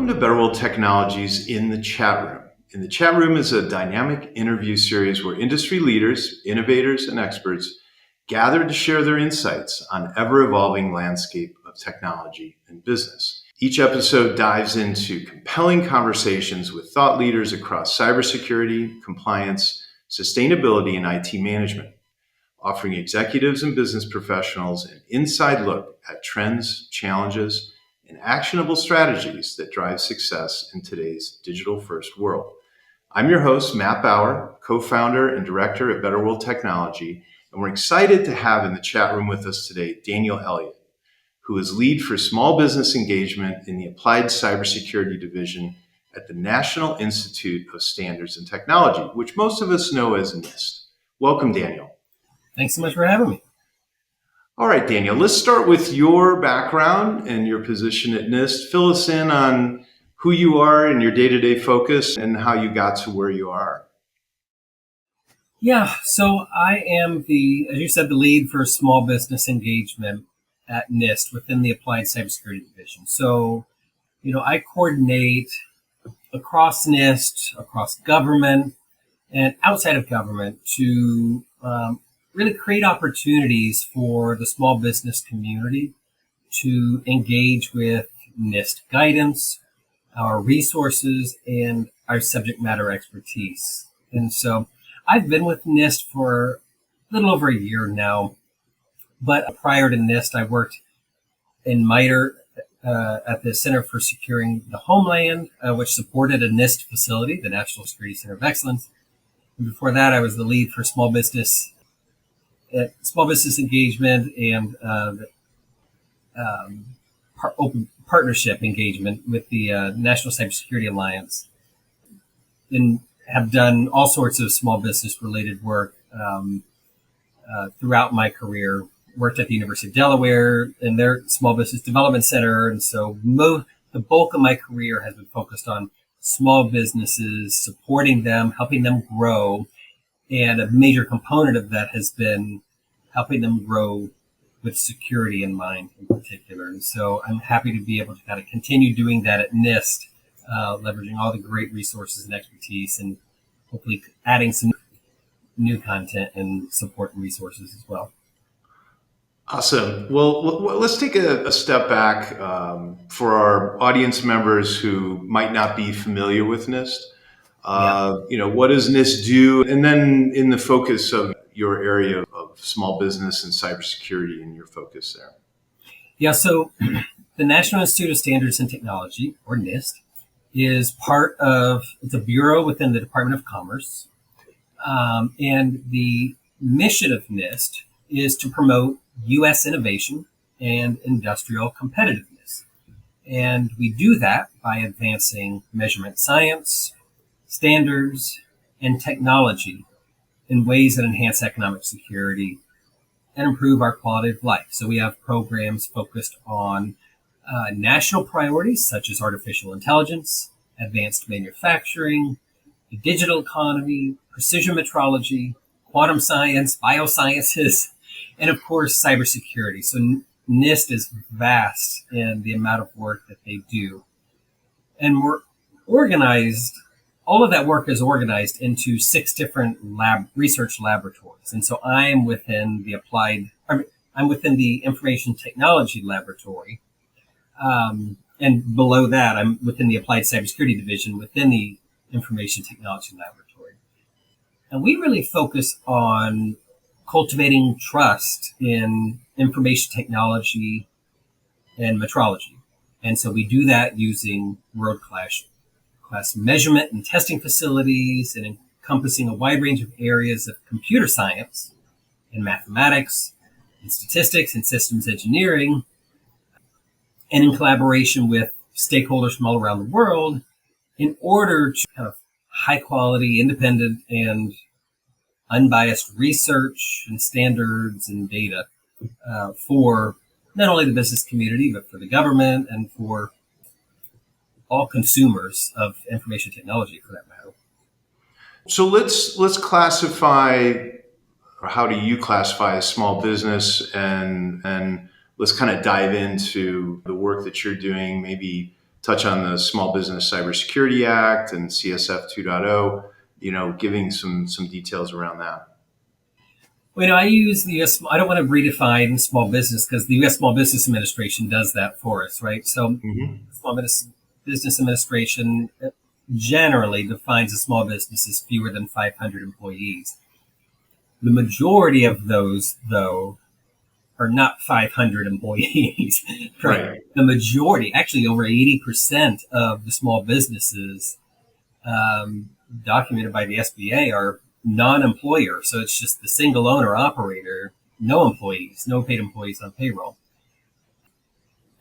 Welcome to Better World Technologies in the Chat Room. In the Chat Room is a dynamic interview series where industry leaders, innovators, and experts gather to share their insights on ever-evolving landscape of technology and business. Each episode dives into compelling conversations with thought leaders across cybersecurity, compliance, sustainability, and IT management, offering executives and business professionals an inside look at trends, challenges, and actionable strategies that drive success in today's digital-first world. I'm your host, Matt Bauer, co-founder and director at Better World Technology, and we're excited to have in the chat room with us today Daniel Eliot, who is lead for small business engagement in the Applied Cybersecurity Division at the National Institute of Standards and Technology, which most of us know as NIST. Welcome, Daniel. Thanks so much for having me. All right, Daniel, let's start with your background and your position at NIST. Fill us in on who you are and your day-to-day focus and how you got to where you are. Yeah, so I am as you said, the lead for small business engagement at NIST within the Applied Cybersecurity Division. So, I coordinate across NIST, across government, and outside of government to really create opportunities for the small business community to engage with NIST guidance, our resources, and our subject matter expertise. And so I've been with NIST for a little over a year now, but prior to NIST, I worked in MITRE at the Center for Securing the Homeland, which supported a NIST facility, the National Security Center of Excellence. And before that, I was the lead for small business engagement and open partnership engagement with the National Cybersecurity Alliance, and have done all sorts of small business related work throughout my career. Worked at the University of Delaware in their Small Business Development Center, and so the bulk of my career has been focused on small businesses, supporting them, helping them grow. And a major component of that has been helping them grow with security in mind in particular. And so I'm happy to be able to kind of continue doing that at NIST, leveraging all the great resources and expertise and hopefully adding some new content and support and resources as well. Awesome. Well, let's take a step back for our audience members who might not be familiar with NIST. What does NIST do? And then in the focus of your area of small business and cybersecurity and your focus there. Yeah, so the National Institute of Standards and Technology, or NIST, is part of the bureau within the Department of Commerce. And the mission of NIST is to promote U.S. innovation and industrial competitiveness. And we do that by advancing measurement science, standards, and technology in ways that enhance economic security and improve our quality of life. So we have programs focused on national priorities such as artificial intelligence, advanced manufacturing, the digital economy, precision metrology, quantum science, biosciences, and of course, cybersecurity. So NIST is vast in the amount of work that they do. And we're organized. All of that work is organized into 6 different research laboratories. And so I'm within the Information Technology Laboratory. And below that, I'm within the Applied Cybersecurity Division within the Information Technology Laboratory. And we really focus on cultivating trust in information technology and metrology. And so we do that using world-class measurement and testing facilities and encompassing a wide range of areas of computer science and mathematics and statistics and systems engineering, and in collaboration with stakeholders from all around the world in order to have high quality, independent, and unbiased research and standards and data for not only the business community, but for the government and for all consumers of information technology, for that matter. So let's classify, or how do you classify a small business, and let's kind of dive into the work that you're doing, maybe touch on the Small Business Cybersecurity Act and CSF 2.0, giving some details around that. Well, I use the US, I don't want to redefine small business because the U.S. Small Business Administration does that for us, right? So, Small Business Administration generally defines a small business as fewer than 500 employees. The majority of those, though, are not 500 employees. Right. The majority, actually over 80% of the small businesses documented by the SBA are non-employer. So it's just the single owner operator, no employees, no paid employees on payroll.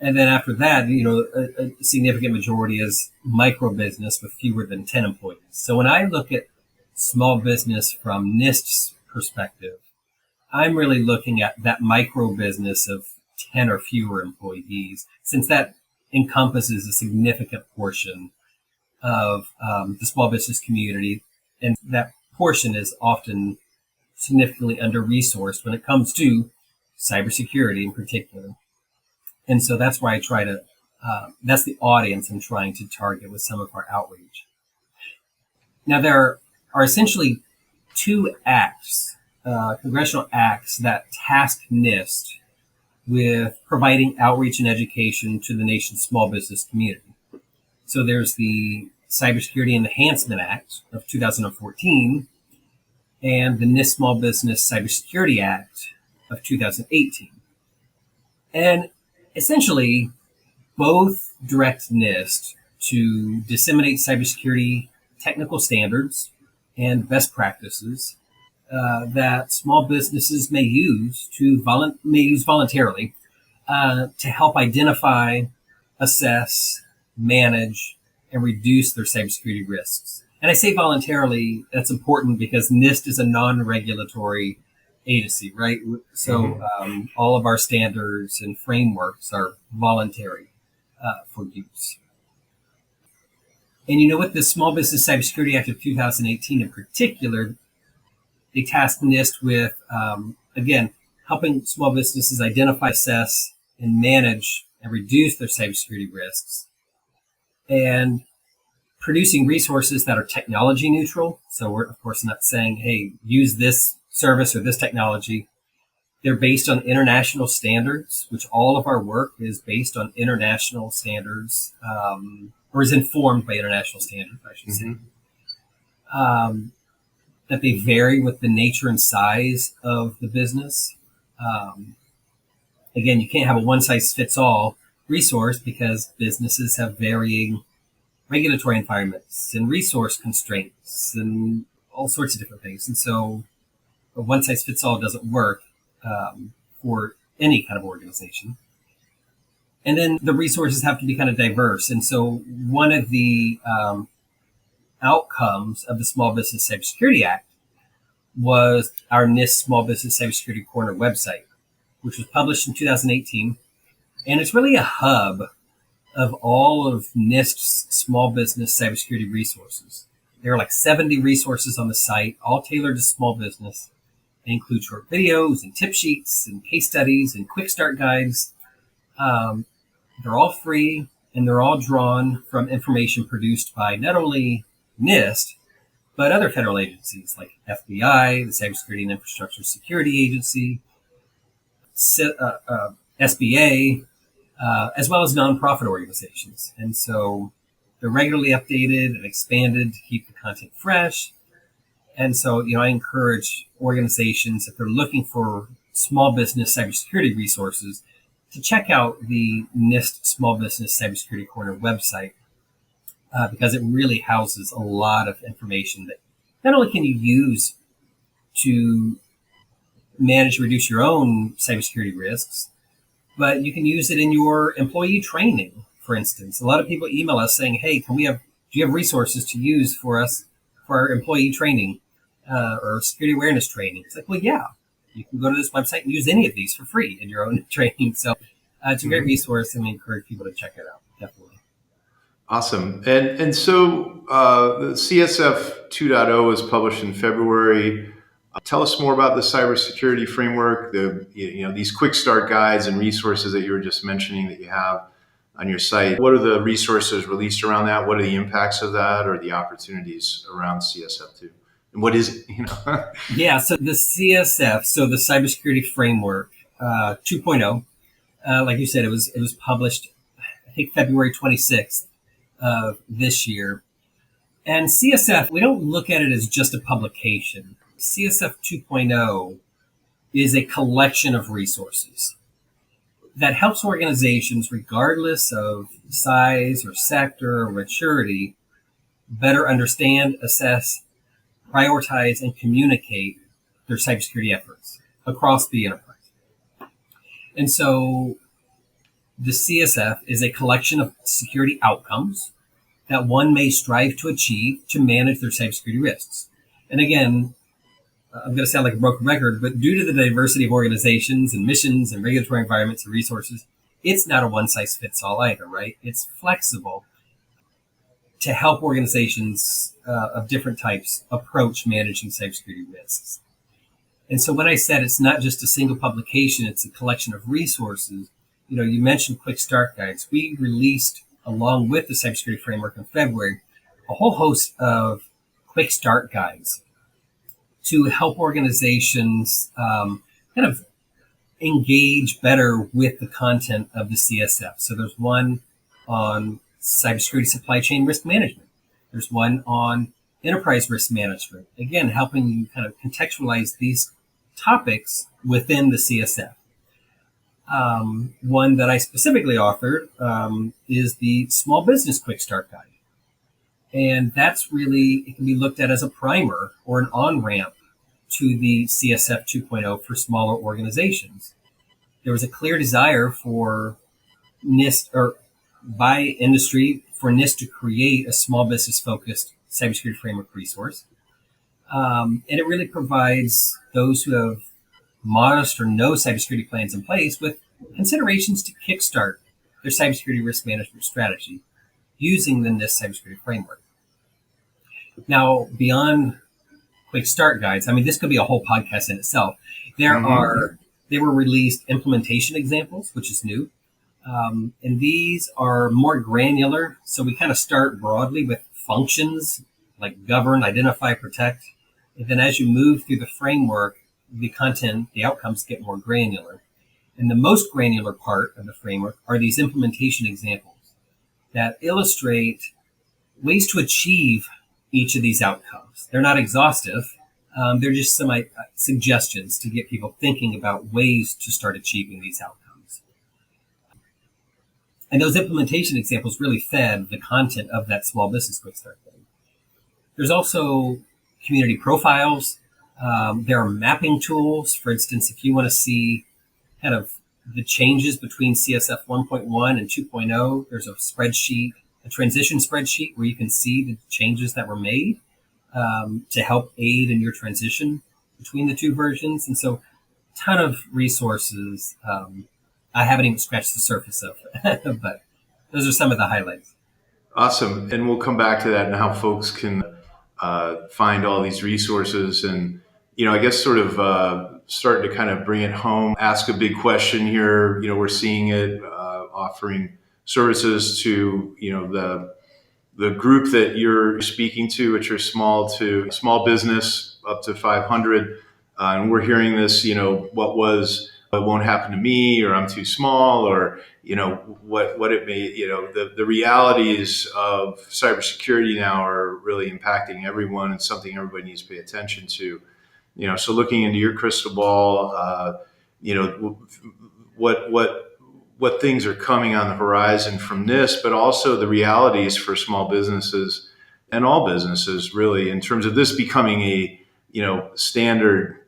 And then after that, a significant majority is micro business with fewer than 10 employees. So when I look at small business from NIST's perspective, I'm really looking at that micro business of 10 or fewer employees, since that encompasses a significant portion of the small business community. And that portion is often significantly under-resourced when it comes to cybersecurity in particular. And so that's why I try to, that's the audience I'm trying to target with some of our outreach. Now, there are essentially two acts, congressional acts that task NIST with providing outreach and education to the nation's small business community. So there's the Cybersecurity Enhancement Act of 2014 and the NIST Small Business Cybersecurity Act of 2018. And essentially, both direct NIST to disseminate cybersecurity technical standards and best practices that small businesses may use voluntarily to help identify, assess, manage, and reduce their cybersecurity risks. And I say voluntarily, that's important because NIST is a non-regulatory agency, right? So all of our standards and frameworks are voluntary for use. And with the Small Business Cybersecurity Act of 2018 in particular, they tasked NIST with, again, helping small businesses identify, assess, and manage and reduce their cybersecurity risks, and producing resources that are technology neutral. So we're, of course, not saying, hey, use this service or this technology. They're based on international standards, which all of our work is based on international standards, or is informed by international standards, I should say. That they vary with the nature and size of the business. Again, you can't have a one-size-fits-all resource because businesses have varying regulatory environments and resource constraints and all sorts of different things. And so a one-size-fits-all doesn't work for any kind of organization. And then the resources have to be kind of diverse. And so one of the outcomes of the Small Business Cybersecurity Act was our NIST Small Business Cybersecurity Corner website, which was published in 2018. And it's really a hub of all of NIST's small business cybersecurity resources. There are like 70 resources on the site, all tailored to small business. They include short videos and tip sheets and case studies and quick start guides. They're all free, and they're all drawn from information produced by not only NIST, but other federal agencies like FBI, the Cybersecurity and Infrastructure Security Agency, SBA, as well as nonprofit organizations. And so they're regularly updated and expanded to keep the content fresh. And so, I encourage organizations, if they're looking for small business cybersecurity resources, to check out the NIST Small Business Cybersecurity Corner website, because it really houses a lot of information that not only can you use to manage and reduce your own cybersecurity risks, but you can use it in your employee training, for instance. A lot of people email us saying, hey, do you have resources to use for us for our employee training or security awareness training? It's like, well, yeah, you can go to this website and use any of these for free in your own training. So it's a great resource, and we encourage people to check it out. Definitely. Awesome. And so the CSF 2.0 was published in February. Tell us more about the cybersecurity framework, these quick start guides and resources that you were just mentioning that you have. on your site. What are the resources released around that? What are the impacts of that or the opportunities around CSF2? And what is it? Yeah, so the CSF, so the Cybersecurity Framework 2.0, like you said, it was published, I think, February 26th of this year. And CSF, we don't look at it as just a publication. CSF 2.0 is a collection of resources that helps organizations, regardless of size or sector or maturity, better understand, assess, prioritize, and communicate their cybersecurity efforts across the enterprise. And so the CSF is a collection of security outcomes that one may strive to achieve to manage their cybersecurity risks. And again, I'm going to sound like a broken record, but due to the diversity of organizations and missions and regulatory environments and resources, it's not a one-size-fits-all either, right? It's flexible to help organizations of different types approach managing cybersecurity risks. And so when I said it's not just a single publication, it's a collection of resources, you mentioned quick start guides. We released, along with the Cybersecurity Framework in February, a whole host of quick start guides to help organizations kind of engage better with the content of the CSF. So there's one on cybersecurity supply chain risk management. There's one on enterprise risk management. Again, helping you kind of contextualize these topics within the CSF. One that I specifically authored is the Small Business Quick Start Guide. And that's really, it can be looked at as a primer or an on-ramp to the CSF 2.0 for smaller organizations. There was a clear desire for NIST, or by industry, for NIST to create a small business-focused cybersecurity framework resource. And it really provides those who have modest or no cybersecurity plans in place with considerations to kickstart their cybersecurity risk management strategy using the NIST cybersecurity framework. Now, beyond quick start guides, I mean, this could be a whole podcast in itself. They were released implementation examples, which is new. And these are more granular. So we kind of start broadly with functions like govern, identify, protect. And then as you move through the framework, the content, the outcomes get more granular. And the most granular part of the framework are these implementation examples that illustrate ways to achieve each of these outcomes. They're not exhaustive. They're just some suggestions to get people thinking about ways to start achieving these outcomes. And those implementation examples really fed the content of that small business quick start thing. There's also community profiles. There are mapping tools. For instance, if you want to see kind of the changes between CSF 1.1 and 2.0, there's a spreadsheet, a transition spreadsheet where you can see the changes that were made to help aid in your transition between the two versions. And so a ton of resources I haven't even scratched the surface of, but those are some of the highlights. Awesome. And we'll come back to that and how folks can find all these resources. And, I guess sort of starting to kind of bring it home, ask a big question here. We're seeing it offering services to, the group that you're speaking to, which are small business up to 500. And we're hearing this, it won't happen to me, or I'm too small, or, what it may, the realities of cybersecurity now are really impacting everyone and something everybody needs to pay attention to. So looking into your crystal ball, what things are coming on the horizon from this, but also the realities for small businesses and all businesses, really, in terms of this becoming a, standard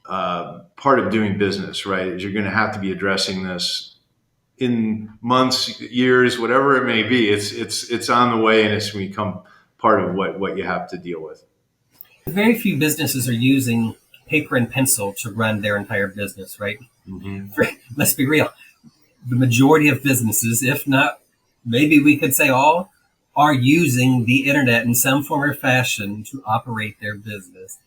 part of doing business, right? Is you're going to have to be addressing this in months, years, whatever it may be. It's on the way, and it's going to become part of what you have to deal with. Very few businesses are using paper and pencil to run their entire business, right? Mm-hmm. Let's be real. The majority of businesses, if not, maybe we could say all, are using the internet in some form or fashion to operate their business.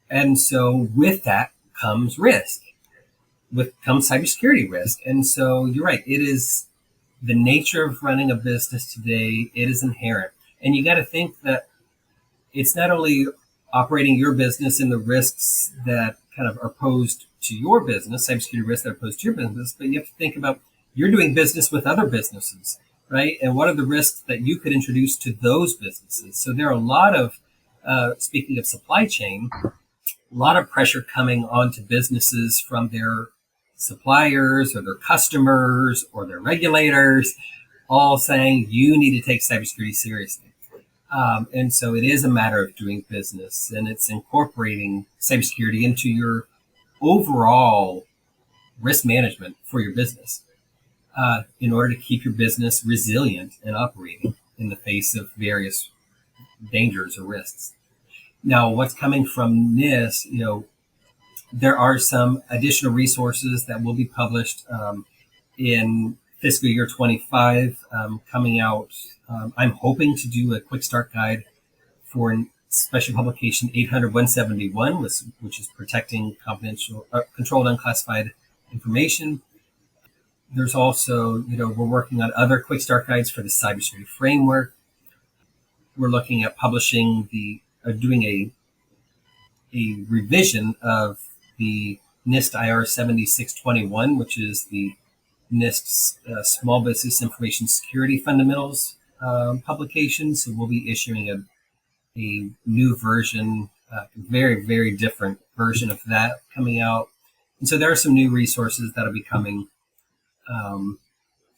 And so with that comes risk, comes cybersecurity risk. And so you're right, it is the nature of running a business today, it is inherent. And you got to think that it's not only operating your business and the risks that kind of are posed to your business, cybersecurity risks that are posed to your business, but you have to think about you're doing business with other businesses, right? And what are the risks that you could introduce to those businesses? So there are a lot of, speaking of supply chain, a lot of pressure coming onto businesses from their suppliers or their customers or their regulators, all saying you need to take cybersecurity seriously. And so it is a matter of doing business, and it's incorporating cybersecurity into your overall risk management for your business in order to keep your business resilient and operating in the face of various dangers or risks. Now, what's coming from NIST, there are some additional resources that will be published in fiscal year 25 coming out. I'm hoping to do a quick start guide for special publication 800-171, which is protecting confidential, controlled unclassified information. There's also, we're working on other quick start guides for the cybersecurity framework. We're looking at publishing doing a revision of the NIST IR 7621, which is the NIST's Small Business Information Security Fundamentals publication. So we'll be issuing a new version, very, very different version of that coming out. And so there are some new resources that'll be coming.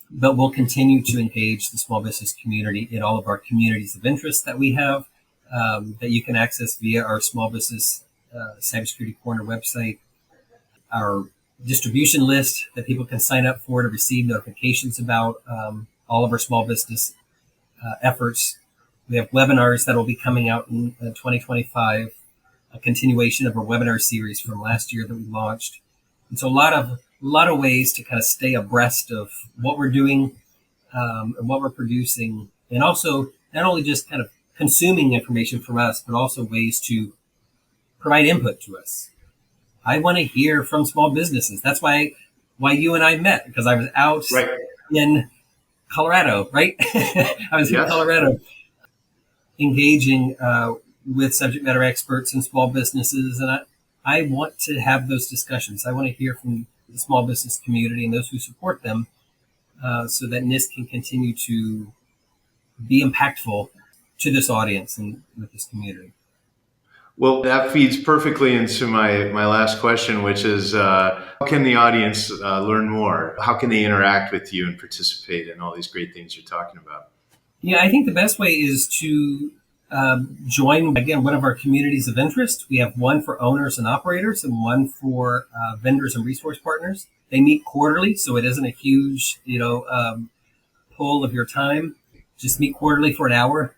But we'll continue to engage the small business community in all of our communities of interest that we have, that you can access via our Small Business Cybersecurity Corner website, our distribution list that people can sign up for to receive notifications about all of our small business efforts. We have webinars that will be coming out in 2025, a continuation of our webinar series from last year that we launched. And so a lot of ways to kind of stay abreast of what we're doing and what we're producing, and also not only just kind of consuming information from us, but also ways to provide input to us. I want to hear from small businesses. That's why you and I met, because I was out in Colorado, right? I was in Colorado engaging with subject matter experts and small businesses. And I want to have those discussions. I want to hear from the small business community and those who support them so that NIST can continue to be impactful to this audience and with this community. Well, that feeds perfectly into my last question, which is how can the audience learn more? How can they interact with you and participate in all these great things you're talking about? Yeah, I think the best way is to join, again, one of our communities of interest. We have one for owners and operators and one for vendors and resource partners. They meet quarterly, so it isn't a huge, pull of your time. Just meet quarterly for an hour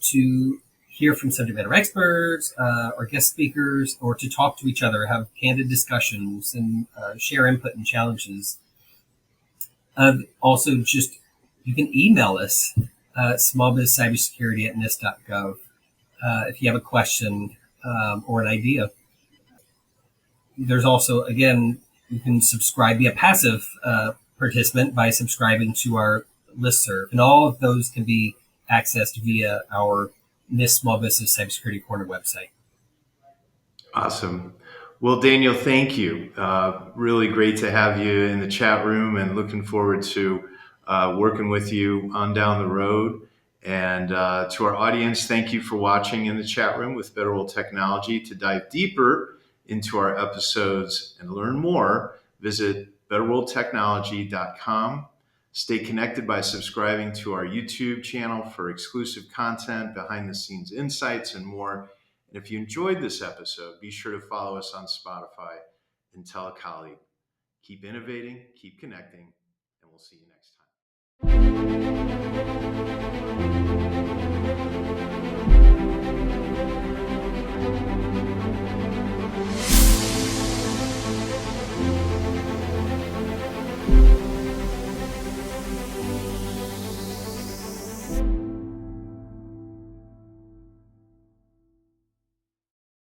to hear from subject matter experts or guest speakers, or to talk to each other, have candid discussions, and share input and challenges. Also, you can email us, smallbizcybersecurity@nist.gov, if you have a question or an idea. There's also, again, you can subscribe, be a passive participant by subscribing to our listserv. And all of those can be accessed via our NIST Small Business Cybersecurity Corner website. Awesome. Well, Daniel, thank you. Really great to have you in the chat room, and looking forward to working with you on down the road. And to our audience, thank you for watching in the chat room with Federal Technology. To dive deeper into our episodes and learn more, visit betterworldtechnology.com. Stay connected by subscribing to our YouTube channel for exclusive content, behind the scenes insights, and more. And if you enjoyed this episode, be sure to follow us on Spotify and tell a colleague. Keep innovating, keep connecting, and we'll see you next time.